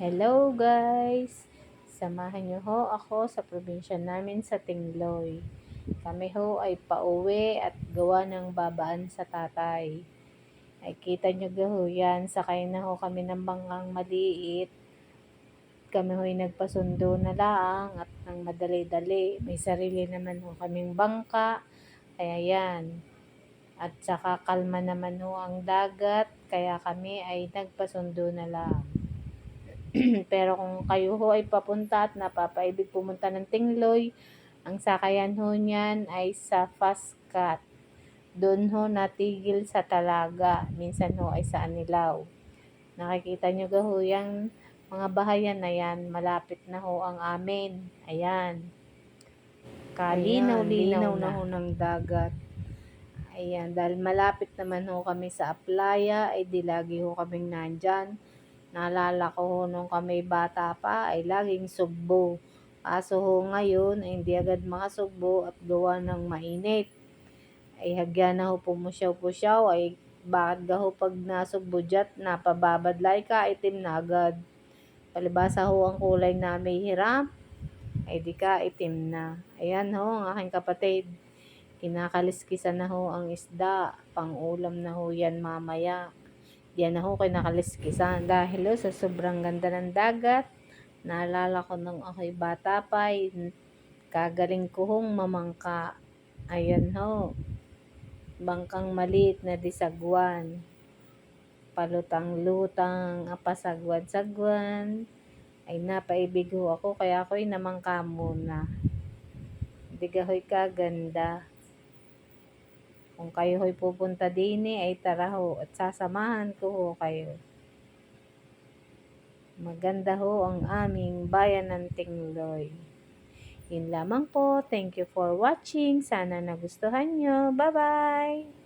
Hello guys! Samahan niyo ho ako sa probinsya namin sa Tingloy. Kami ho ay pauwi at gawa ng babaan sa tatay. Ay kita niyo ho yan, sakay na ho kami ng bangkang maliit. Kami ho'y nagpasundo na lang at ng madali-dali. May sarili naman ho kaming bangka. Kaya yan. At saka kalma naman ho ang dagat. Kaya kami ay nagpasundo na lang. Pero kung kayo ho ay papunta at napapaibig pumunta ng Tingloy, ang sakayan ho niyan ay sa Fast Cat. Doon ho natigil sa Talaga. Minsan ho ay sa Anilaw. Nakikita nyo ho yung mga bahayan na yan. Malapit na ho ang amin. Ayan. Kalinaw-linaw na ho ng dagat. Ayan, dahil malapit naman ho kami sa Aplaya, ay di lagi ho kaming nandyan. Naalala ko ho nung kami bata pa ay laging sugbo. Kaso ho ngayon ay hindi agad makasugbo at gawa ng mainit. Ay hagyan na ho pumusyaw-pusyaw ay bakit ga ho pag nasugbo dyan napababadlay ka itim na agad. Palibasa ho ang kulay na may hiram ay di ka itim na. Ayan ho ang aking kapatid. Kinakaliskisan na ho ang isda. Pang ulam na ho yan mamaya. Diyan na ho kinakaliskisan. Dahil ho sa sobrang ganda ng dagat, naalala ko nung ako'y bata pa, kagaling ko hong mamangka. Ayan ho. Bangkang maliit na disagwan. Palutang-lutang, apasagwan-sagwan. Ay napaibig ho ako, kaya ako'y namangka muna. Hindi ho'y kaganda. Kung kayo ho'y pupunta din ay tara ho at sasamahan ko ho kayo. Maganda ho ang aming bayan ng Tingloy. Yun lamang po. Thank you for watching. Sana nagustuhan nyo. Bye-bye!